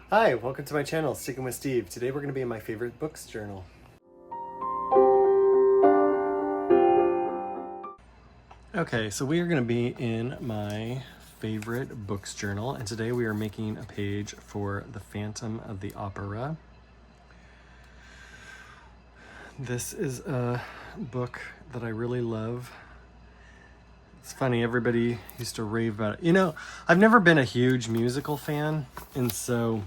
Hi, welcome to my channel, Sticking with Steve. Today we're going to be in my favorite books journal. Okay, so we are going to be in my favorite books journal, and today we are making a page for The Phantom of the Opera. This is a book that I really love. It's funny, everybody used to rave about it. You know, I've never been a huge musical fan, and so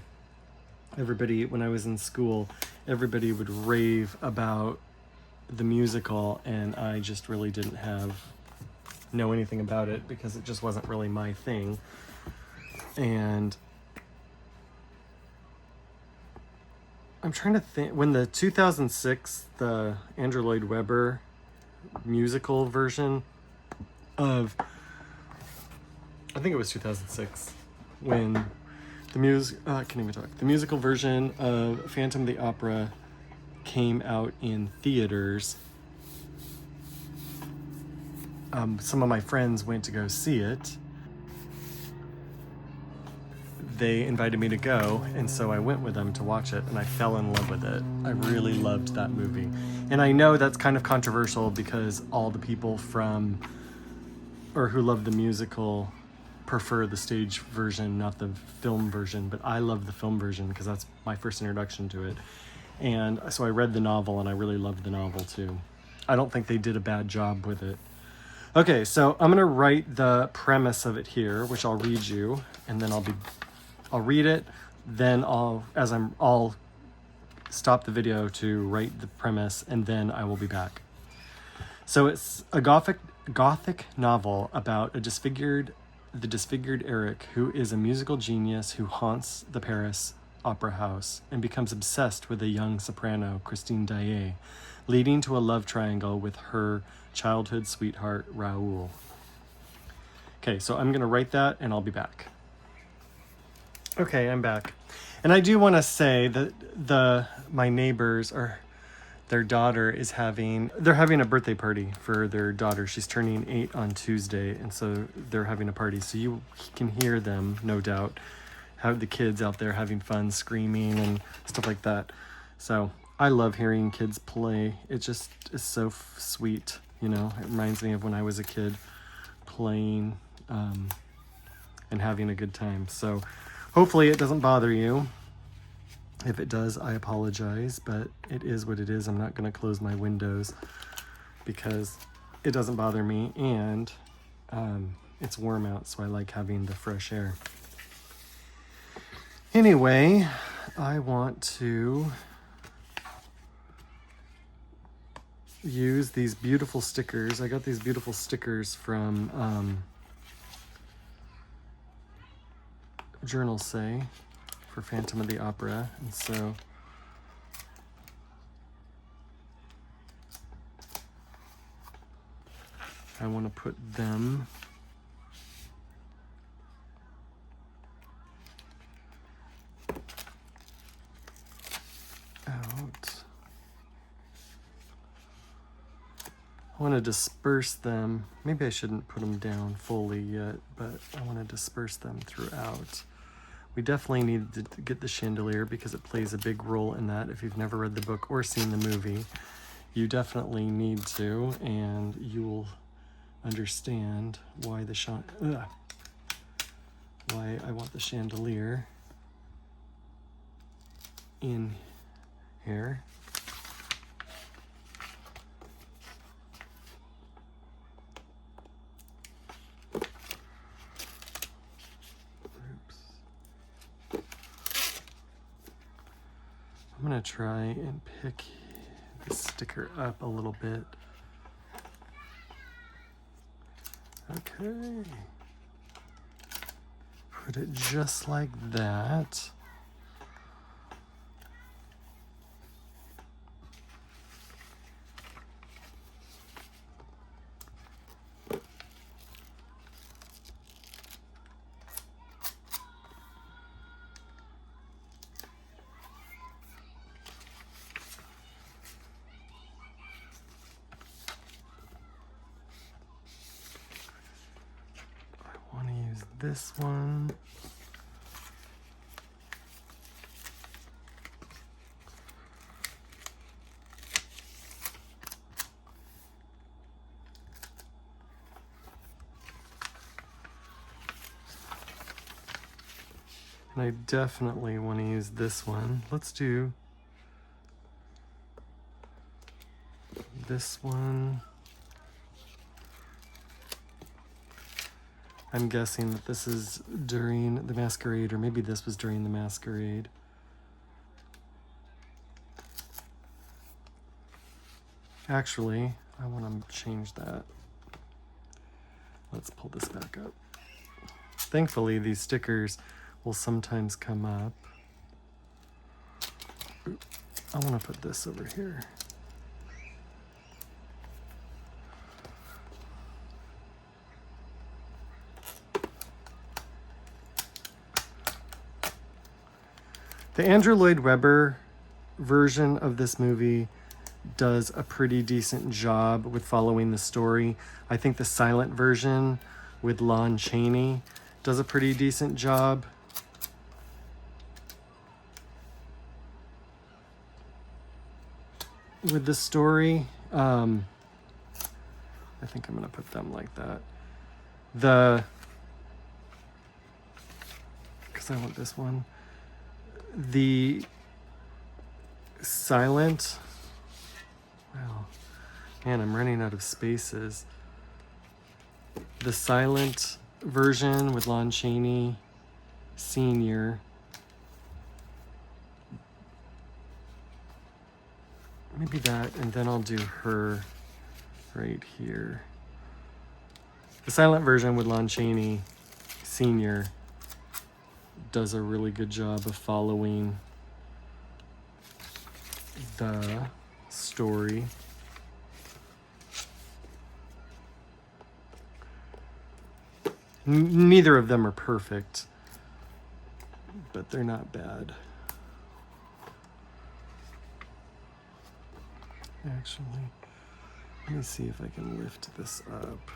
everybody, when I was in school, everybody would rave about the musical, and I just really didn't know anything about it because it just wasn't really my thing. And I'm trying to think, when the 2006, the Andrew Lloyd Webber musical version of, I think it was 2006, when the the musical version of Phantom of the Opera came out in theaters. Some of my friends went to go see it. They invited me to go, and so I went with them to watch it, and I fell in love with it. I really loved that movie. And I know that's kind of controversial because all the people who love the musical prefer the stage version, not the film version, but I love the film version because that's my first introduction to it. And so I read the novel, and I really loved the novel too. I don't think they did a bad job with it. Okay, so I'm gonna write the premise of it here, which I'll read you, and then I'll read it, then I'll stop the video to write the premise, and then I will be back. So it's a gothic novel about the disfigured Eric, who is a musical genius who haunts the Paris Opera House and becomes obsessed with a young soprano, Christine Daae, leading to a love triangle with her childhood sweetheart, Raoul. Okay, so I'm gonna write that and I'll be back. Okay, I'm back. And I do want to say that my neighbors, or their daughter, they're having a birthday party for their daughter. She's turning 8 on Tuesday, and so they're having a party. So you can hear them, no doubt, have the kids out there having fun, screaming and stuff like that. So I love hearing kids play. It just is so sweet, you know. It reminds me of when I was a kid playing and having a good time. So hopefully it doesn't bother you. If it does, I apologize, but it is what it is. I'm not going to close my windows because it doesn't bother me, and it's warm out, so I like having the fresh air. Anyway, I want to use these beautiful stickers. I got these beautiful stickers from Journal Say for Phantom of the Opera, and so I want to put them out. I want to disperse them. Maybe I shouldn't put them down fully yet, but I want to disperse them throughout. We definitely need to get the chandelier because it plays a big role in that. If you've never read the book or seen the movie, you definitely need to, and you will understand why why I want the chandelier in here. I'm gonna try and pick the sticker up a little bit. Okay. Put it just like that. This one. And I definitely want to use this one. Let's do this one. I'm guessing that this is during the masquerade, or maybe this was during the masquerade. Actually, I want to change that. Let's pull this back up. Thankfully, these stickers will sometimes come up. Oop, I want to put this over here. The Andrew Lloyd Webber version of this movie does a pretty decent job with following the story. I think the silent version with Lon Chaney does a pretty decent job. With the story, I think I'm going to put them like that. Because I want this one. The silent, wow, man, I'm running out of spaces. The silent version with Lon Chaney Sr. Maybe that, and then I'll do her right here. The silent version with Lon Chaney Sr. does a really good job of following the story. Neither of them are perfect, but they're not bad. Actually, let me see if I can lift this up.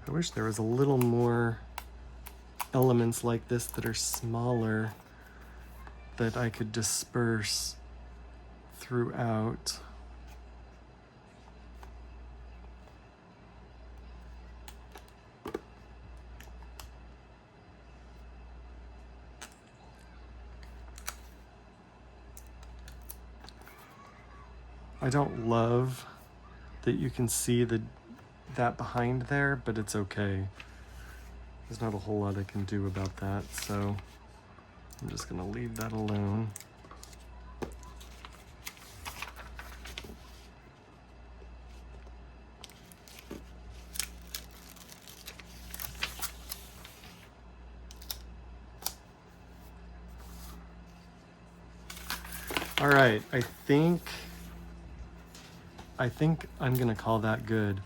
I wish there was a little more elements like this that are smaller that I could disperse throughout. I don't love that you can see that behind there, but it's okay. There's not a whole lot I can do about that, so I'm just gonna leave that alone. All right, I think I'm gonna call that good.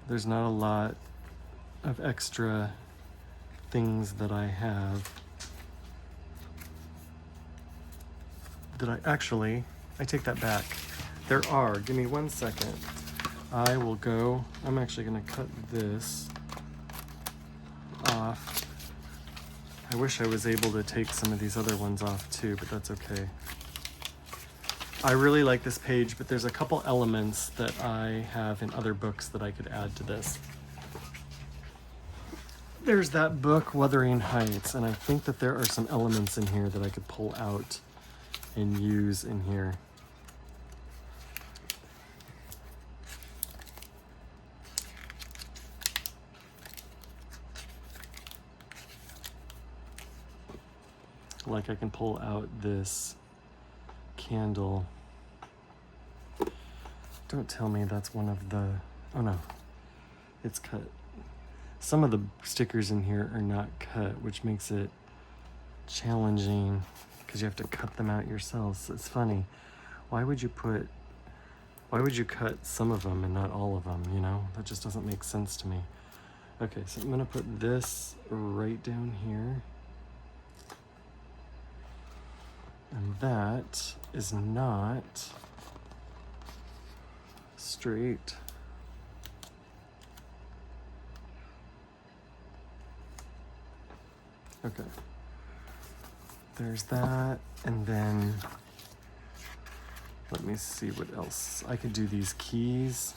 There's not a lot of extra things that I have that I take that back. There are, give me 1 second. I'm actually gonna cut this off. I wish I was able to take some of these other ones off too, but that's okay. I really like this page, but there's a couple elements that I have in other books that I could add to this. There's that book, Wuthering Heights, and I think that there are some elements in here that I could pull out and use in here. Like I can pull out this candle. Don't tell me that's one of the, oh no, it's cut. Some of the stickers in here are not cut, which makes it challenging because you have to cut them out yourselves. It's funny. Why would you cut some of them and not all of them, you know? That just doesn't make sense to me. Okay, so I'm gonna put this right down here. And that is not straight. Okay. There's that, and then let me see what else. I could do these keys.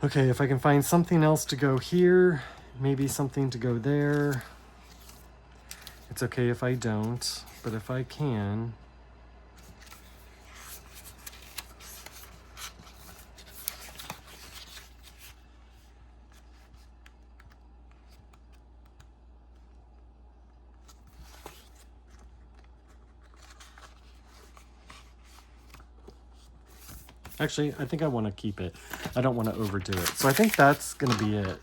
Okay, if I can find something else to go here, maybe something to go there. It's okay if I don't, but if I can. Actually, I think I want to keep it. I don't want to overdo it. So I think that's going to be it.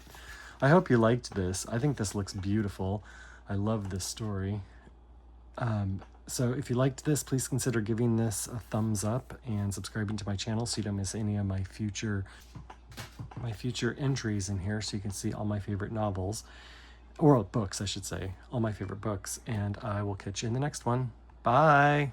I hope you liked this. I think this looks beautiful. I love this story. So if you liked this, please consider giving this a thumbs up and subscribing to my channel so you don't miss any of my future entries in here, so you can see all my favorite novels, or books, I should say, all my favorite books. And I will catch you in the next one. Bye.